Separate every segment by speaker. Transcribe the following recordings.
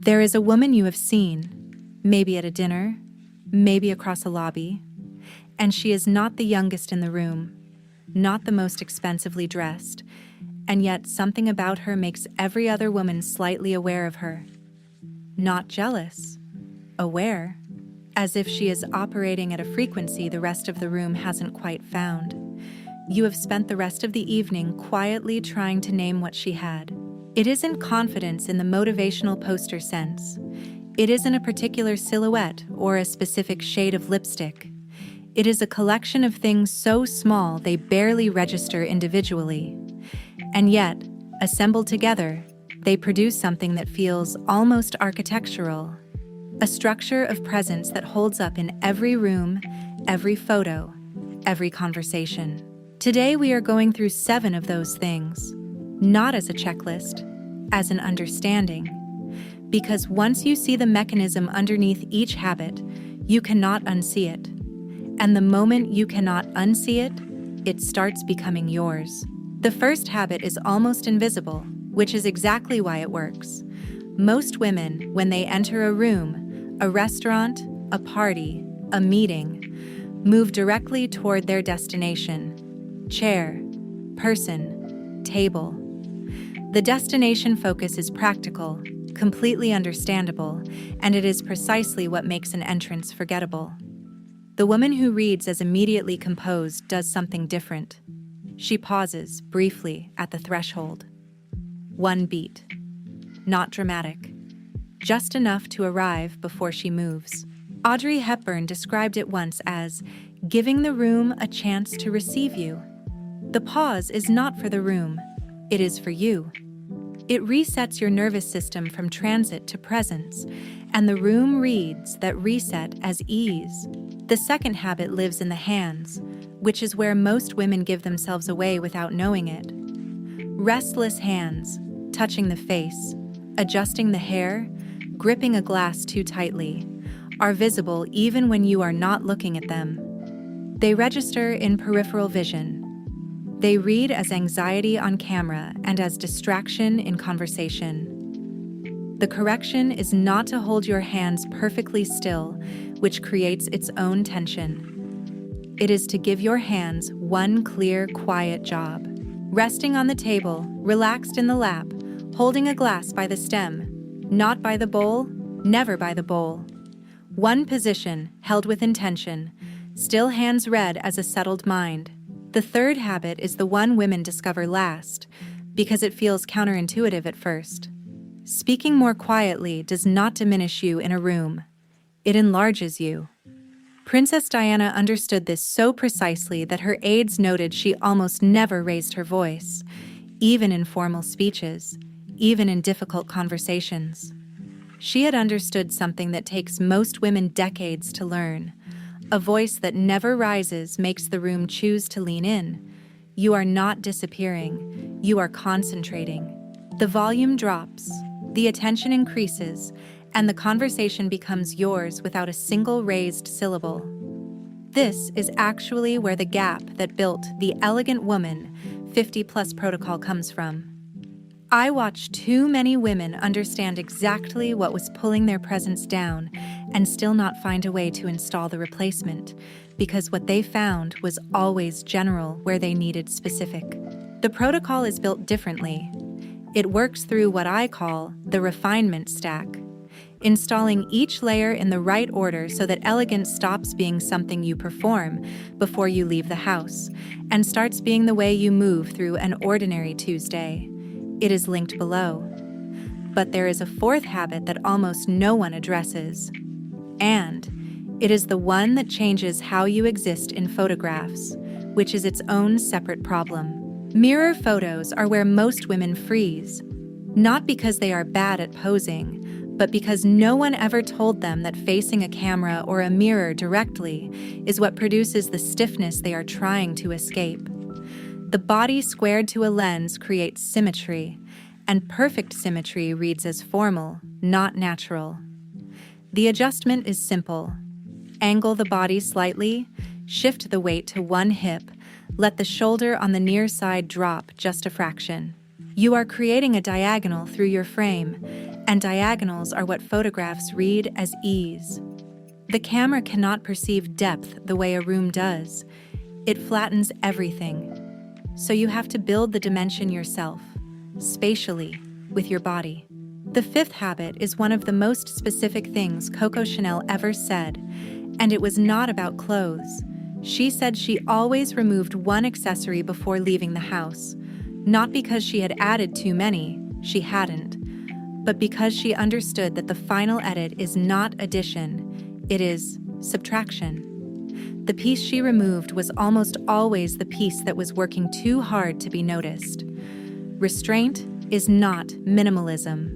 Speaker 1: There is a woman you have seen, maybe at a dinner, maybe across a lobby, and she is not the youngest in the room, not the most expensively dressed, and yet something about her makes every other woman slightly aware of her. Not jealous, aware, as if she is operating at a frequency the rest of the room hasn't quite found. You have spent the rest of the evening quietly trying to name what she had. It isn't confidence in the motivational poster sense. It isn't a particular silhouette or a specific shade of lipstick. It is a collection of things so small they barely register individually. And yet, assembled together, they produce something that feels almost architectural. A structure of presence that holds up in every room, every photo, every conversation. Today we are going through 7 of those things, not as a checklist, as an understanding. Because once you see the mechanism underneath each habit, you cannot unsee it. And the moment you cannot unsee it, it starts becoming yours. The first habit is almost invisible, which is exactly why it works. Most women, when they enter a room, a restaurant, a party, a meeting, move directly toward their destination. Chair, person, table. The destination focus is practical, completely understandable, and it is precisely what makes an entrance forgettable. The woman who reads as immediately composed does something different. She pauses briefly at the threshold. 1 beat. Not dramatic. Just enough to arrive before she moves. Audrey Hepburn described it once as giving the room a chance to receive you. The pause is not for the room, it is for you. It resets your nervous system from transit to presence, and the room reads that reset as ease. The second habit lives in the hands, which is where most women give themselves away without knowing it. Restless hands, touching the face, adjusting the hair, gripping a glass too tightly, are visible even when you are not looking at them. They register in peripheral vision. They read as anxiety on camera and as distraction in conversation. The correction is not to hold your hands perfectly still, which creates its own tension. It is to give your hands one clear, quiet job. Resting on the table, relaxed in the lap, holding a glass by the stem, not by the bowl, never by the bowl. One position, held with intention, still hands read as a settled mind. The third habit is the one women discover last, because it feels counterintuitive at first. Speaking more quietly does not diminish you in a room. It enlarges you. Princess Diana understood this so precisely that her aides noted she almost never raised her voice, even in formal speeches, even in difficult conversations. She had understood something that takes most women decades to learn. A voice that never rises makes the room choose to lean in. You are not disappearing, you are concentrating. The volume drops, the attention increases, and the conversation becomes yours without a single raised syllable. This is actually where the gap that built the Elegant Woman 50+ protocol comes from. I watched too many women understand exactly what was pulling their presence down and still not find a way to install the replacement, because what they found was always general where they needed specific. The protocol is built differently. It works through what I call the refinement stack, installing each layer in the right order so that elegance stops being something you perform before you leave the house and starts being the way you move through an ordinary Tuesday. It is linked below. But there is a fourth habit that almost no one addresses. And it is the one that changes how you exist in photographs, which is its own separate problem. Mirror photos are where most women freeze, not because they are bad at posing, but because no one ever told them that facing a camera or a mirror directly is what produces the stiffness they are trying to escape. The body squared to a lens creates symmetry, and perfect symmetry reads as formal, not natural. The adjustment is simple. Angle the body slightly, shift the weight to one hip, let the shoulder on the near side drop just a fraction. You are creating a diagonal through your frame, and diagonals are what photographs read as ease. The camera cannot perceive depth the way a room does. It flattens everything. So you have to build the dimension yourself, spatially, with your body. The fifth habit is one of the most specific things Coco Chanel ever said, and it was not about clothes. She said she always removed one accessory before leaving the house, not because she had added too many, she hadn't, but because she understood that the final edit is not addition, it is subtraction. The piece she removed was almost always the piece that was working too hard to be noticed. Restraint is not minimalism.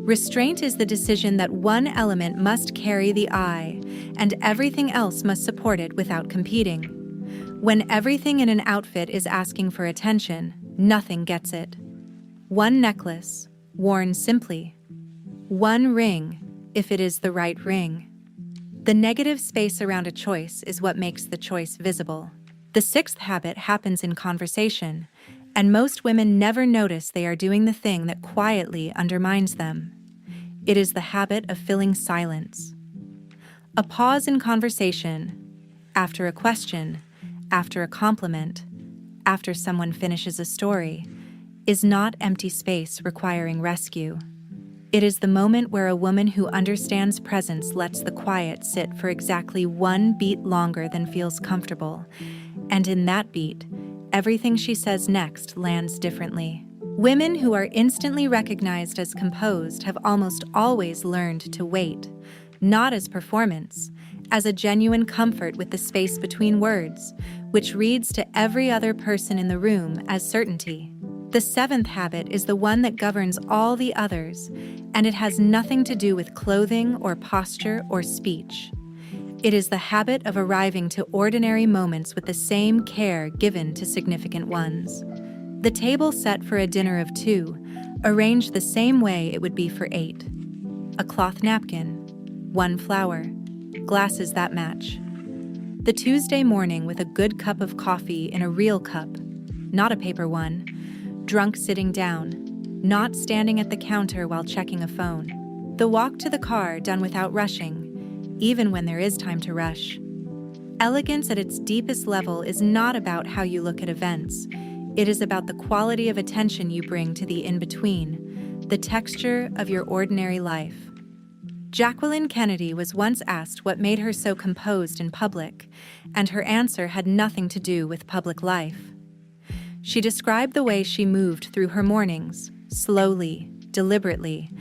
Speaker 1: Restraint is the decision that one element must carry the eye, and everything else must support it without competing. When everything in an outfit is asking for attention, nothing gets it. One necklace, worn simply. One ring, if it is the right ring. The negative space around a choice is what makes the choice visible. The sixth habit happens in conversation, and most women never notice they are doing the thing that quietly undermines them. It is the habit of filling silence. A pause in conversation, after a question, after a compliment, after someone finishes a story, is not empty space requiring rescue. It is the moment where a woman who understands presence lets the quiet sit for exactly one beat longer than feels comfortable, and in that beat, everything she says next lands differently. Women who are instantly recognized as composed have almost always learned to wait, not as performance, as a genuine comfort with the space between words, which reads to every other person in the room as certainty. The seventh habit is the one that governs all the others, and it has nothing to do with clothing or posture or speech. It is the habit of arriving to ordinary moments with the same care given to significant ones. The table set for a dinner of 2, arranged the same way it would be for 8. A cloth napkin, 1 flower, glasses that match. The Tuesday morning with a good cup of coffee in a real cup, not a paper one, drunk sitting down, not standing at the counter while checking a phone. The walk to the car done without rushing, even when there is time to rush. Elegance at its deepest level is not about how you look at events. It is about the quality of attention you bring to the in-between, the texture of your ordinary life. Jacqueline Kennedy was once asked what made her so composed in public, and her answer had nothing to do with public life. She described the way she moved through her mornings, slowly, deliberately,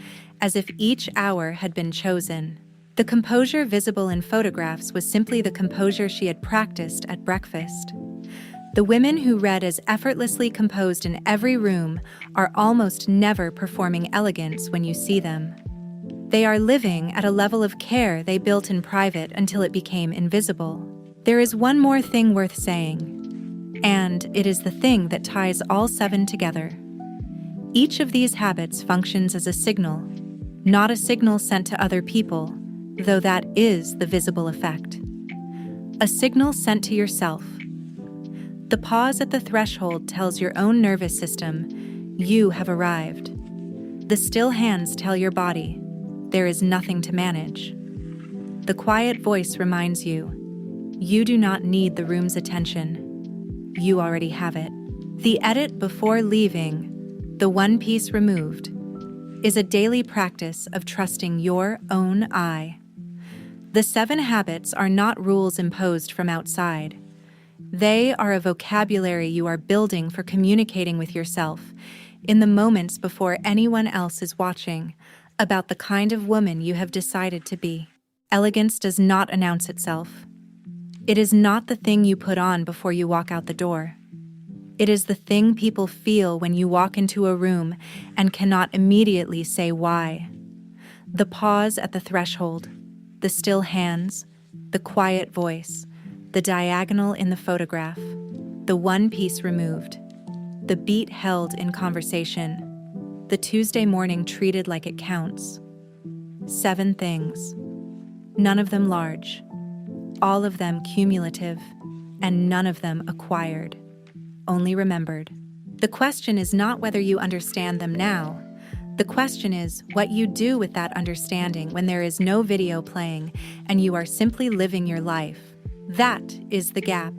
Speaker 1: as if each hour had been chosen. The composure visible in photographs was simply the composure she had practiced at breakfast. The women who read as effortlessly composed in every room are almost never performing elegance when you see them. They are living at a level of care they built in private until it became invisible. There is one more thing worth saying, and it is the thing that ties all 7 together. Each of these habits functions as a signal, not a signal sent to other people, though that is the visible effect. A signal sent to yourself. The pause at the threshold tells your own nervous system, you have arrived. The still hands tell your body, there is nothing to manage. The quiet voice reminds you, you do not need the room's attention. You already have it. The edit before leaving, the one piece removed, is a daily practice of trusting your own eye. The 7 habits are not rules imposed from outside. They are a vocabulary you are building for communicating with yourself in the moments before anyone else is watching about the kind of woman you have decided to be. Elegance does not announce itself. It is not the thing you put on before you walk out the door. It is the thing people feel when you walk into a room and cannot immediately say why. The pause at the threshold, the still hands, the quiet voice, the diagonal in the photograph, the one piece removed, the beat held in conversation, the Tuesday morning treated like it counts. 7 things. None of them large, all of them cumulative, and none of them acquired, only remembered. The question is not whether you understand them now. The The question is what you do with that understanding when there is no video playing and you are simply living your life. That is the gap.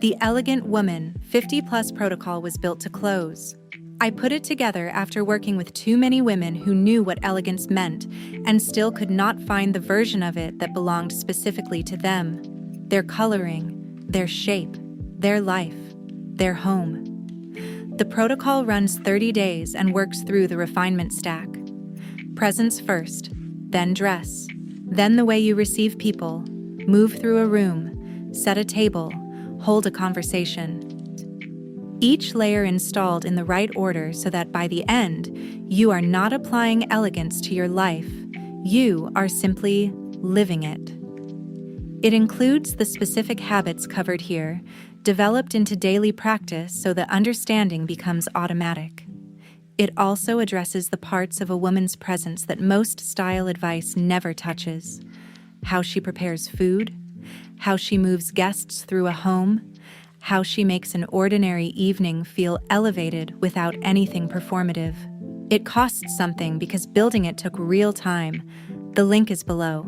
Speaker 1: The Elegant Woman 50 Plus protocol was built to close. I put it together after working with too many women who knew what elegance meant and still could not find the version of it that belonged specifically to them. Their coloring, their shape, their life, their home. The protocol runs 30 days and works through the refinement stack. Presence first, then dress, then the way you receive people, move through a room, set a table, hold a conversation. Each layer installed in the right order so that by the end, you are not applying elegance to your life, you are simply living it. It includes the specific habits covered here, developed into daily practice so that understanding becomes automatic. It also addresses the parts of a woman's presence that most style advice never touches: how she prepares food, how she moves guests through a home, how she makes an ordinary evening feel elevated without anything performative. It costs something because building it took real time. The link is below.